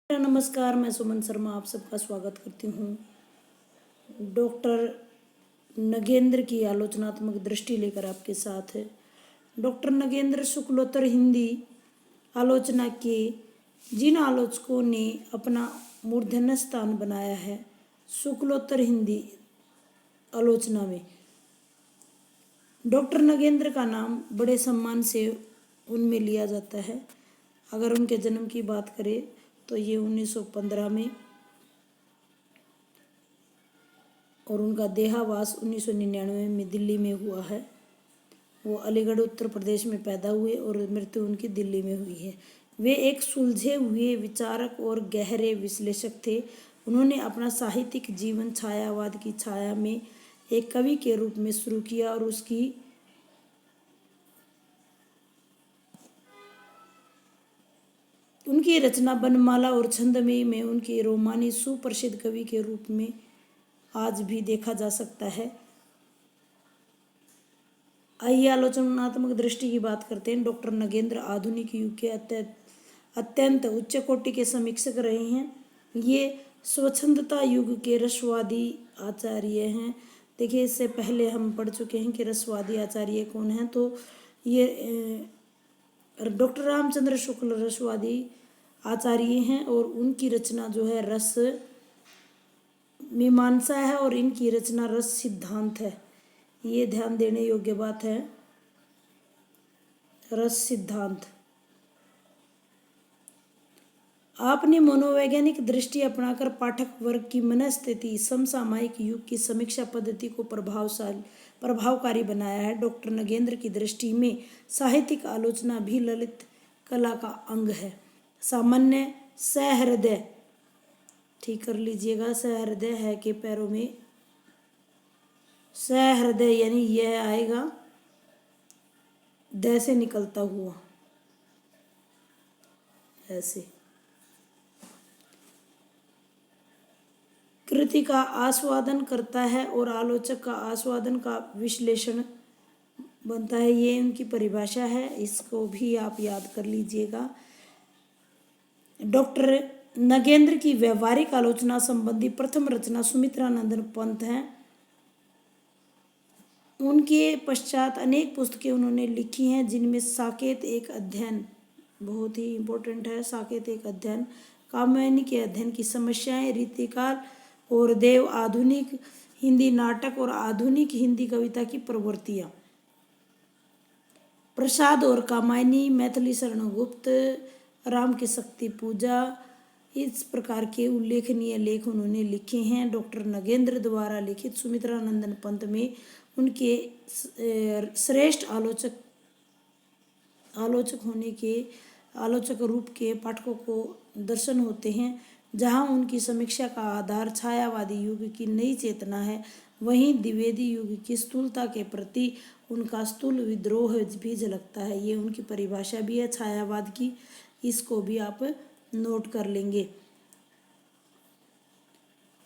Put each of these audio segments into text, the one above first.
नमस्कार, मैं सुमन शर्मा आप सबका स्वागत करती हूँ। डॉक्टर नगेंद्र की आलोचनात्मक दृष्टि लेकर आपके साथ है। डॉक्टर नगेंद्र शुक्लोत्तर हिंदी आलोचना के जिन आलोचकों ने अपना मूर्धन्य स्थान बनाया है शुक्लोत्तर हिंदी आलोचना में, डॉक्टर नगेंद्र का नाम बड़े सम्मान से उनमें लिया जाता है। अगर उनके जन्म की बात करें तो ये 1915 में और उनका देहावास 1999 में दिल्ली में हुआ है। वो अलीगढ़ उत्तर प्रदेश में पैदा हुए और मृत्यु उनकी दिल्ली में हुई है। वे एक सुलझे हुए विचारक और गहरे विश्लेषक थे। उन्होंने अपना साहित्यिक जीवन छायावाद की छाया में एक कवि के रूप में शुरू किया और उनकी रचना बनमाला और छंदमयी में उनके रोमानी सुप्रसिद्ध कवि के रूप में आज भी देखा जा सकता है। आइए आलोचनात्मक दृष्टि की बात करते हैं। डॉक्टर नगेंद्र आधुनिक युग के अत्यंत उच्च कोटि के समीक्षक रहे हैं। ये स्वच्छंदता युग के रसवादी आचार्य हैं। देखिए, इससे पहले हम पढ़ चुके हैं कि रसवादी आचार्य कौन है। तो ये डॉक्टर रामचंद्र शुक्ल रसवादी आचार्य हैं और उनकी रचना जो है रस मीमांसा है और इनकी रचना रस सिद्धांत है। ये ध्यान देने योग्य बात है। रस सिद्धांत आपने मनोवैज्ञानिक दृष्टि अपनाकर पाठक वर्ग की मनस्थिति समसामयिक युग की समीक्षा पद्धति को प्रभावकारी बनाया है। डॉक्टर नगेंद्र की दृष्टि में साहित्यिक आलोचना भी ललित कला का अंग है। सामान्य सहृदय, ठीक कर लीजिएगा, सहृदय है के पैरों में सहृदय यानी यह आएगा द से निकलता हुआ ऐसे। कृति का आस्वादन करता है और आलोचक का आस्वादन का विश्लेषण बनता है। ये उनकी परिभाषा है, इसको भी आप याद कर लीजिएगा। डॉक्टर नगेंद्र की व्यवहारिक आलोचना संबंधी प्रथम रचना सुमित्रानंदन पंत है। उनके पश्चात अनेक पुस्तकें उन्होंने लिखी हैं, जिनमें साकेत एक अध्ययन बहुत ही इम्पोर्टेंट है। साकेत एक अध्ययन, कामयानी के अध्ययन की समस्याएं, रीतिकाल और देव, आधुनिक हिंदी नाटक और आधुनिक हिंदी कविता की प्रवृत्तियां, प्रसाद और कामायनी, मैथिली शरण गुप्त, राम की शक्ति पूजा, इस प्रकार के उल्लेखनीय लेख उन्होंने लिखे हैं। डॉक्टर नगेंद्र द्वारा लिखित सुमित्रानंदन पंत में उनके श्रेष्ठ आलोचक रूप के पाठकों को दर्शन होते हैं। जहां उनकी समीक्षा का आधार छायावादी युग की नई चेतना है, वहीं द्विवेदी युग की स्थूलता के प्रति उनका स्थूल विद्रोह भी झलकता है। ये उनकी परिभाषा भी है छायावाद की, इसको भी आप नोट कर लेंगे।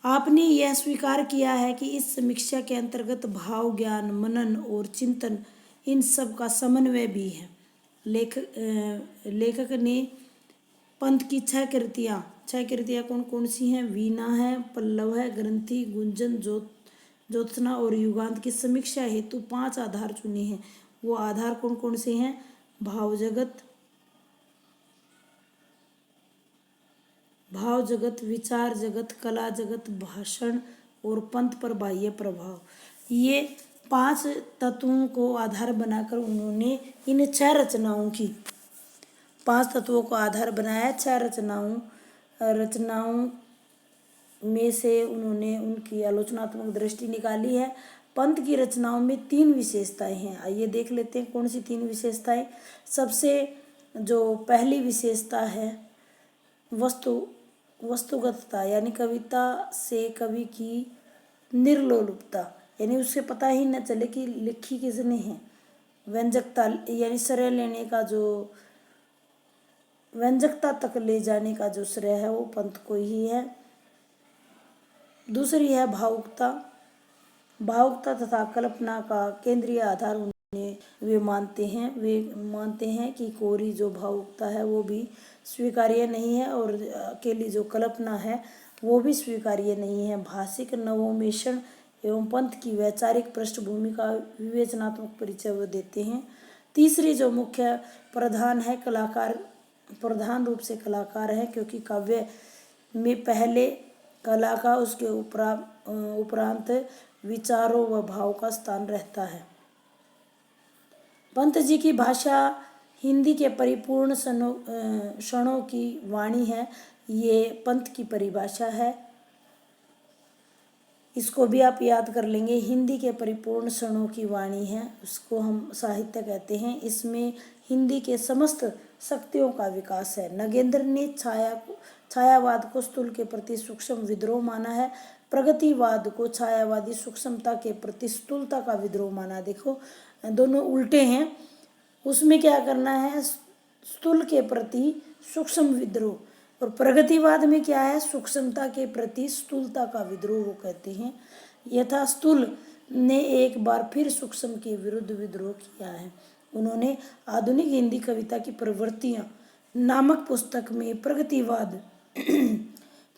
आपने यह स्वीकार किया है कि इस समीक्षा के अंतर्गत भाव, ज्ञान, मनन और चिंतन, इन सब का समन्वय भी है। लेखक ने पंत की छह कृतियाँ कौन कौन सी हैं? वीणा है, पल्लव है, ग्रंथि, गुंजन, ज्योत्सना और युगांत की समीक्षा हेतु 5 आधार चुने हैं। वो आधार कौन कौन से हैं? भाव जगत, विचार जगत, कला जगत, भाषण और पंत पर बाह्य प्रभाव। ये 5 तत्वों को आधार बनाकर उन्होंने इन 6 रचनाओं की 5 तत्वों को आधार बनाया। 6 रचनाओं में से उन्होंने उनकी आलोचनात्मक दृष्टि निकाली है। पंत की रचनाओं में 3 विशेषताएं हैं। आइए देख लेते हैं कौन सी 3 विशेषताएं। सबसे जो पहली विशेषता है वस्तुगतता, यानी कविता से कवि की निर्लोलुपता, यानी उससे पता ही न चले कि लिखी किसने है। व्यंजकता, यानी श्रेय लेने का जो व्यंजकता तक ले जाने का जो श्रेय है वो पंत को ही है। दूसरी है भावुकता तथा कल्पना का केंद्रीय आधार वे मानते हैं कि कोरी जो भावुकता है वो भी स्वीकार्य नहीं है और अकेली जो कल्पना है वो भी स्वीकार्य नहीं है। भाषिक नवोन्मेषण एवं पंथ की वैचारिक पृष्ठभूमि का विवेचनात्मक परिचय वो देते हैं। तीसरी जो मुख्य प्रधान है कलाकार, प्रधान रूप से कलाकार है, क्योंकि काव्य में पहले कला का उसके उपरांत विचारों व भाव का स्थान रहता है। पंत जी की भाषा हिंदी के परिपूर्ण क्षणों की वाणी है। ये पंत की परिभाषा है, इसको भी आप याद कर लेंगे। हिंदी के परिपूर्ण क्षणों की वाणी है, उसको हम साहित्य कहते हैं। इसमें हिंदी के समस्त शक्तियों का विकास है। नगेंद्र ने छायावाद को स्थूल के प्रति सूक्ष्म विद्रोह माना है, प्रगतिवाद को छायावादी सूक्ष्मता के प्रति स्थूलता का विद्रोह माना। देखो दोनों उल्टे हैं। उसमें क्या करना है, स्थूल के प्रति सूक्ष्म विद्रोह, और प्रगतिवाद में क्या है, सूक्ष्मता के प्रति स्थूलता का विद्रोह वो कहते हैं। यथा स्थूल ने एक बार फिर सूक्ष्म के विरुद्ध विद्रोह किया है। उन्होंने आधुनिक हिंदी कविता की प्रवृत्तियां नामक पुस्तक में प्रगतिवाद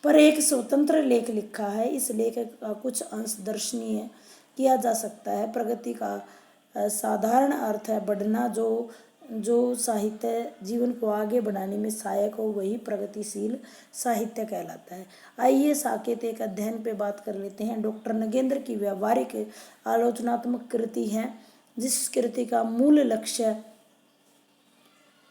पर एक स्वतंत्र लेख लिखा है। इस लेख का कुछ अंश दर्शनीय किया जा सकता है। प्रगति का साधारण अर्थ है बढ़ना, जो साहित्य जीवन को आगे बढ़ाने में सहायक हो वही प्रगतिशील साहित्य कहलाता है। आइए साकेत एक अध्ययन पे बात कर लेते हैं। डॉक्टर नगेंद्र की व्यावहारिक आलोचनात्मक कृति है, जिस कृति का मूल लक्ष्य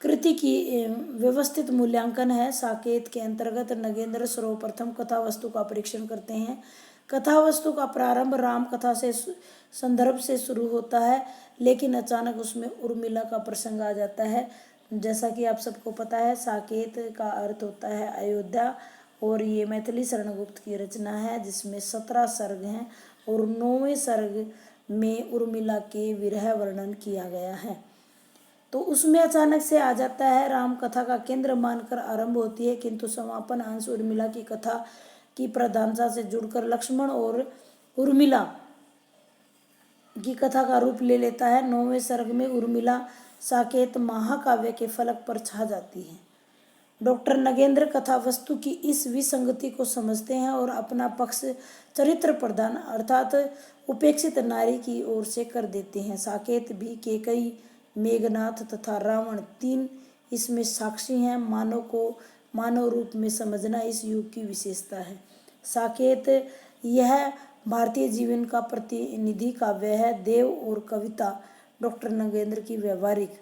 कृति की व्यवस्थित मूल्यांकन है। साकेत के अंतर्गत नगेंद्र सर्वप्रथम कथा वस्तु का परीक्षण करते हैं। कथा वस्तु का प्रारंभ राम कथा से संदर्भ से शुरू होता है, लेकिन अचानक उसमें उर्मिला का प्रसंग आ जाता है। जैसा कि आप सबको पता है, साकेत का अर्थ होता है अयोध्या, और ये मैथिली शरण गुप्त की रचना है, जिसमें 17 सर्ग हैं और 9वें सर्ग में उर्मिला के विरह वर्णन किया गया है। तो उसमें अचानक से आ जाता है, राम कथा का केंद्र मानकर आरंभ होती है, किंतु समापन अंश उर्मिला की कथा की प्रधानता से जुड़कर लक्ष्मण और उर्मिला की कथा का रूप ले लेता है। 9वें सर्ग में उर्मिला साकेत महाकाव्य के फलक पर छा जाती है। डॉक्टर नगेंद्र कथा वस्तु की इस विसंगति को समझते हैं और अपना पक्ष चरित्र प्रधान अर्थात उपेक्षित नारी की ओर से कर देते हैं। साकेत भी केकई, मेघनाथ तथा रावण 3 इसमें साक्षी हैं। मानव को मानव रूप में समझना इस युग की विशेषता है। साकेत यह भारतीय जीवन का प्रतिनिधि काव्य है। देव और कविता डॉक्टर नगेंद्र की व्यवहारिक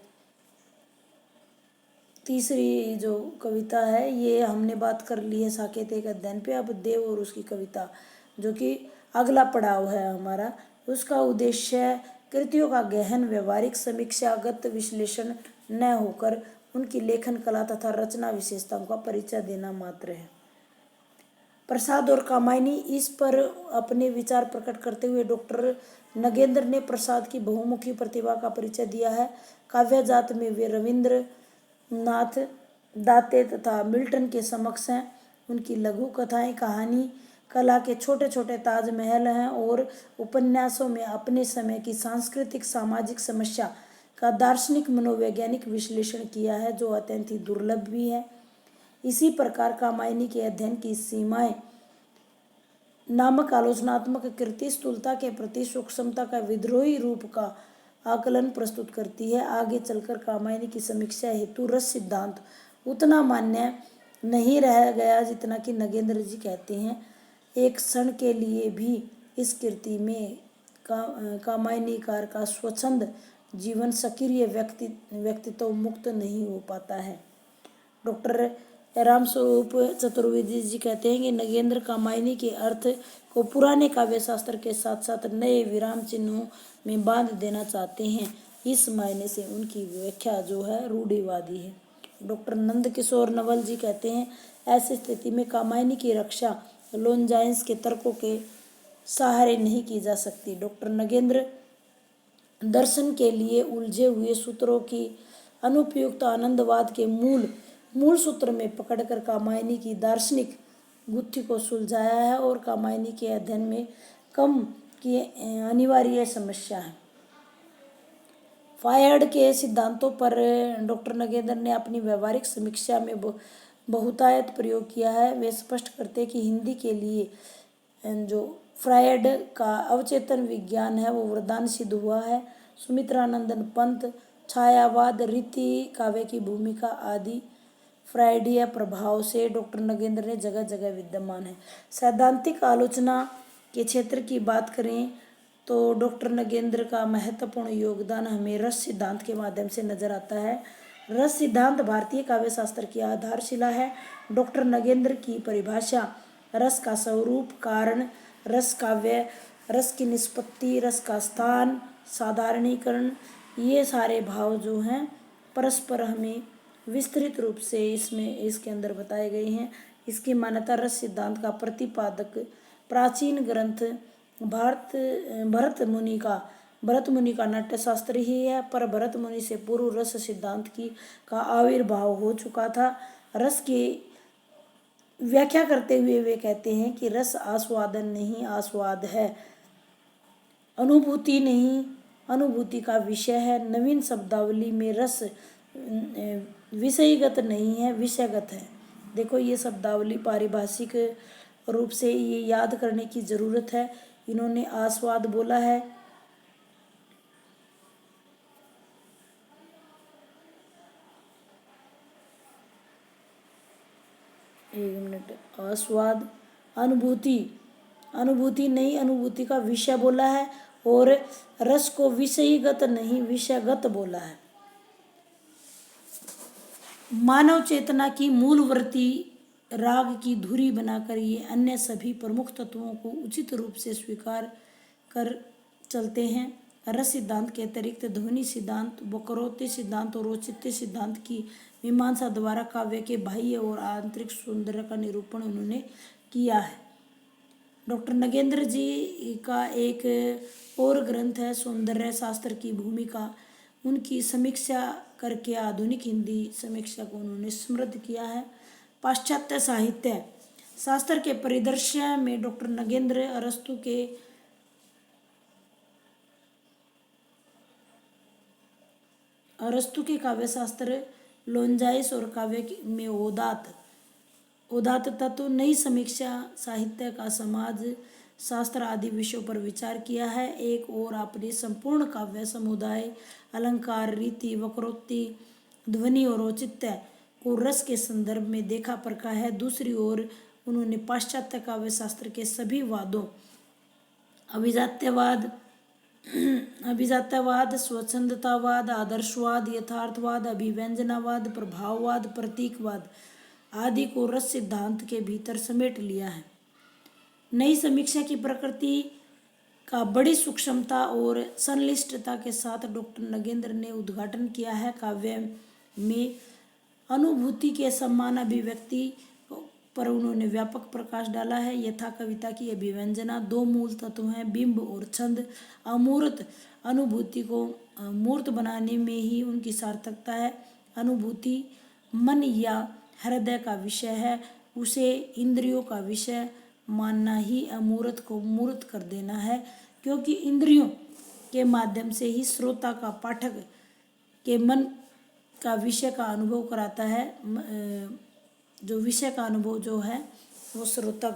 तीसरी जो कविता है, ये हमने बात कर ली है साकेत एक अध्ययन पे। अब देव और उसकी कविता, जो कि अगला पड़ाव है हमारा, उसका उद्देश्य कृतियों का गहन व्यवहारिक समीक्षागत विश्लेषण न होकर उनकी लेखन कला तथा रचना विशेषताओं का परिचय देना मात्र है। प्रसाद और कामायनी, इस पर अपने विचार प्रकट करते हुए डॉक्टर नगेंद्र ने प्रसाद की बहुमुखी प्रतिभा का परिचय दिया है। काव्य जात में वे रविंद्रनाथ दाते तथा मिल्टन के समक्ष हैं। उनकी लघु कथाएं कहानी कला के छोटे छोटे ताजमहल हैं और उपन्यासों में अपने समय की सांस्कृतिक सामाजिक समस्या का दार्शनिक मनोवैज्ञानिक विश्लेषण किया है, जो अत्यंत ही दुर्लभ भी है। इसी प्रकार कामायनी के अध्ययन की सीमाएं नामक आलोचनात्मक कृति स्थूलता के प्रति सूक्ष्मता का विद्रोही रूप का आकलन प्रस्तुत करती है। आगे चलकर कामायनी की समीक्षा हेतु रस सिद्धांत उतना मान्य नहीं रह गया जितना कि नगेंद्र जी कहते हैं। एक क्षण के लिए भी इस कृति में कामायनीकार का स्वच्छंद जीवन सक्रिय व्यक्तित्व मुक्त नहीं हो पाता है। डॉक्टर रामस्वरूप चतुर्वेदी जी कहते हैं कि नगेंद्र कामायनी के अर्थ को पुराने काव्य शास्त्र के साथ साथ नए विराम चिन्हों में बांध देना चाहते हैं। इस मायने से उनकी व्याख्या जो है रूढ़िवादी है। डॉक्टर नंदकिशोर नवल जी कहते हैं, ऐसी स्थिति में कामायनी की रक्षा लोनजाइंस के तर्कों के सहारे नहीं की जा सकती। डॉक्टर नगेंद्र दर्शन के लिए उलझे हुए सूत्रों की अनुपयुक्त आनंदवाद के मूल सूत्र में पकड़कर कामायनी की दार्शनिक गुत्थी को सुलझाया है और कामायनी के अध्ययन में कम की अनिवार्य समस्या है। फायड के सिद्धांतों पर डॉक्टर नगेंद्र ने अपनी व्यवहारिक समीक्षा में बहुतायत प्रयोग किया है। वे स्पष्ट करते हैं कि हिंदी के लिए जो फ्रायड का अवचेतन विज्ञान है वो वरदान सिद्ध हुआ है। सुमित्रानंदन पंत, छायावाद, रीति काव्य की भूमिका आदि फ्रायडीय प्रभाव से डॉक्टर नगेंद्र ने जगह जगह विद्यमान है। सैद्धांतिक आलोचना के क्षेत्र की बात करें तो डॉक्टर नगेंद्र का महत्वपूर्ण योगदान हमें रस सिद्धांत के माध्यम से नजर आता है। रस सिद्धांत भारतीय काव्य शास्त्र की आधारशिला है। डॉक्टर नगेंद्र की परिभाषा रस का स्वरूप, कारण, रस काव्य, रस की निष्पत्ति, रस का स्थान, साधारणीकरण, ये सारे भाव जो हैं परस्पर हमें विस्तृत रूप से इसके अंदर बताए गए हैं। इसकी मान्यता रस सिद्धांत का प्रतिपादक प्राचीन ग्रंथ भरत मुनि का नाट्यशास्त्र ही है, पर भरत मुनि से पूर्व रस सिद्धांत का आविर्भाव हो चुका था। रस की व्याख्या करते हुए वे कहते हैं कि रस आस्वादन नहीं, आस्वाद है, अनुभूति नहीं, अनुभूति का विषय है। नवीन शब्दावली में रस विषयगत नहीं है, विषयगत है। देखो ये शब्दावली पारिभाषिक रूप से ये याद करने की ज़रूरत है। इन्होंने आस्वाद बोला है, एक मिनट, आस्वाद, अनुभूति नहीं, अनुभूति का विषय बोला है, और रस को विषयगत नहीं विषयगत बोला है। मानव चेतना की मूलवर्ती राग की धुरी बनाकर ये अन्य सभी प्रमुख तत्वों को उचित रूप से स्वीकार कर चलते हैं। रस सिद्धांत के अतिरिक्त ध्वनि सिद्धांत, वक्रोक्ति सिद्धांत और औचित्य सिद्धांत की मीमांसा द्वारा काव्य के बाह्य और आंतरिक सौंदर्य का निरूपण उन्होंने किया है। डॉक्टर नगेंद्र जी का एक और ग्रंथ है सौंदर्य शास्त्र की भूमिका। उनकी समीक्षा करके आधुनिक हिंदी समीक्षा को उन्होंने समृद्ध किया है। पाश्चात्य साहित्य शास्त्र के परिदृश्य में डॉक्टर नगेंद्र अरस्तु के काव्य शास्त्र, लोन्जाइस और काव्य में उदात्त तत्व, नई समीक्षा साहित्य का समाज शास्त्र आदि विषयों पर विचार किया है। एक और आपने संपूर्ण काव्य समुदाय, अलंकार, रीति, वक्रोक्ति, ध्वनि और औचित्य को रस के संदर्भ में देखा परखा है। दूसरी ओर उन्होंने पाश्चात्य काव्य शास्त्र के सभी वादों, अभिजात्यवाद, स्वच्छंदतावाद, आदर्शवाद, यथार्थवाद, अभिव्यंजनावाद, प्रभाववाद, प्रतीकवाद आदि को रस सिद्धांत के भीतर समेट लिया है। नई समीक्षा की प्रकृति का बड़ी सूक्ष्मता और संश्लिष्टता के साथ डॉक्टर नगेंद्र ने उद्घाटन किया है। काव्य में अनुभूति के समान अभिव्यक्ति पर उन्होंने व्यापक प्रकाश डाला है। यथा कविता की अभिव्यंजना दो मूल तत्व हैं, बिंब और छंद। अमूर्त अनुभूति को मूर्त बनाने में ही उनकी सार्थकता है। अनुभूति मन या हृदय का विषय है, उसे इंद्रियों का विषय मानना ही अमूर्त को मूर्त कर देना है, क्योंकि इंद्रियों के माध्यम से ही श्रोता का पाठक के मन का विषय का अनुभव कराता है। जो विषय का अनुभव जो है वो श्रोता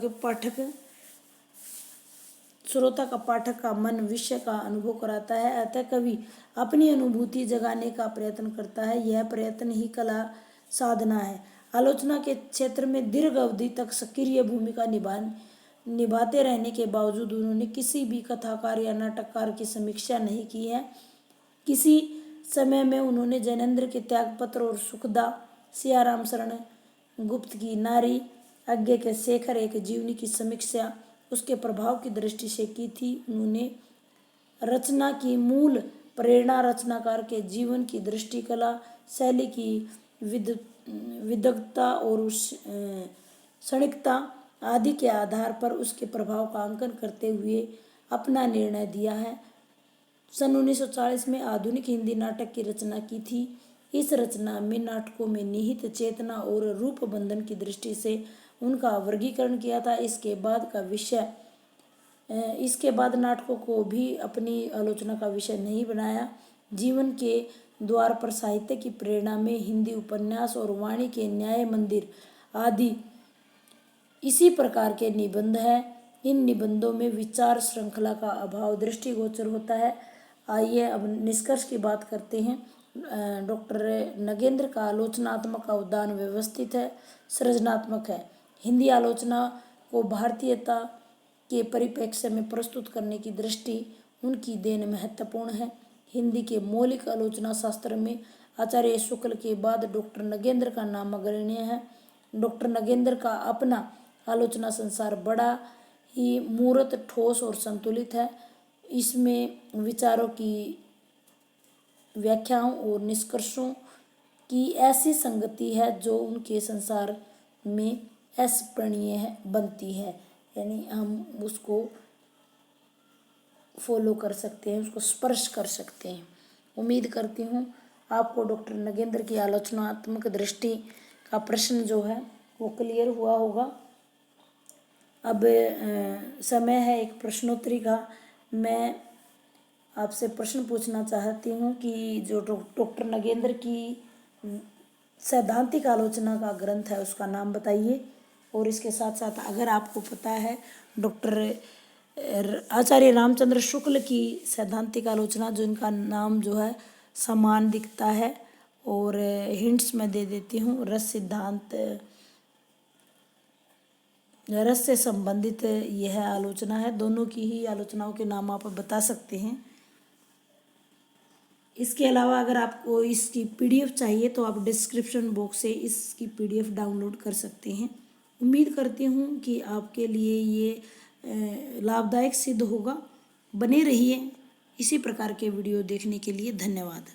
का पाठक का मन विषय का अनुभव कराता है। अतः कवि अपनी अनुभूति जगाने का प्रयत्न करता है। यह प्रयत्न ही कला साधना है। आलोचना के क्षेत्र में दीर्घ अवधि तक सक्रिय भूमिका निभाते रहने के बावजूद उन्होंने किसी भी कथाकार या नाटककार की समीक्षा नहीं की है। किसी समय में उन्होंने जैनेन्द्र के त्यागपत्र और सुखदा, सियाराम शरण गुप्त की नारी, अज्ञे के शेखर एक जीवनी की समीक्षा उसके प्रभाव की दृष्टि से की थी। उन्होंने रचना की मूल प्रेरणा रचनाकार के जीवन की दृष्टि, कला शैली की विदग्धता और क्षणिकता आदि के आधार पर उसके प्रभाव का अंकन करते हुए अपना निर्णय दिया है। सन 1940 में आधुनिक हिंदी नाटक की रचना की थी। इस रचना में नाटकों में निहित चेतना और रूप बंधन की दृष्टि से उनका वर्गीकरण किया था। इसके बाद नाटकों को भी अपनी आलोचना का विषय नहीं बनाया। जीवन के द्वार पर साहित्य की प्रेरणा में हिंदी उपन्यास और वाणी के न्याय मंदिर आदि इसी प्रकार के निबंध हैं। इन निबंधों में विचार श्रृंखला का अभाव दृष्टिगोचर होता है। आइए अब निष्कर्ष की बात करते हैं। डॉक्टर नगेंद्र का आलोचनात्मक अवदान व्यवस्थित है, सृजनात्मक है। हिंदी आलोचना को भारतीयता के परिप्रेक्ष्य में प्रस्तुत करने की दृष्टि उनकी देन महत्वपूर्ण है। हिंदी के मौलिक आलोचना शास्त्र में आचार्य शुक्ल के बाद डॉक्टर नगेंद्र का नाम अग्रणी है। डॉक्टर नगेंद्र का अपना आलोचना संसार बड़ा ही मूर्त, ठोस और संतुलित है। इसमें विचारों की व्याख्याओं और निष्कर्षों की ऐसी संगति है जो उनके संसार में अस्पर्शनीय बनती है, यानी हम उसको फॉलो कर सकते हैं, उसको स्पर्श कर सकते हैं। उम्मीद करती हूँ आपको डॉक्टर नगेंद्र की आलोचनात्मक दृष्टि का प्रश्न जो है वो क्लियर हुआ होगा। अब समय है एक प्रश्नोत्तरी का। मैं आपसे प्रश्न पूछना चाहती हूँ कि जो डॉक्टर नगेंद्र की सैद्धांतिक आलोचना का ग्रंथ है उसका नाम बताइए। और इसके साथ साथ अगर आपको पता है डॉक्टर आचार्य रामचंद्र शुक्ल की सैद्धांतिक आलोचना, जो इनका नाम जो है समान दिखता है, और हिंट्स मैं दे देती हूँ। रस सिद्धांत, रस से संबंधित यह आलोचना है। दोनों की ही आलोचनाओं के नाम आप बता सकते हैं। इसके अलावा अगर आपको इसकी पीडीएफ चाहिए तो आप डिस्क्रिप्शन बॉक्स से इसकी पीडीएफ डाउनलोड कर सकते हैं। उम्मीद करती हूँ कि आपके लिए ये लाभदायक सिद्ध होगा। बने रहिए इसी प्रकार के वीडियो देखने के लिए। धन्यवाद।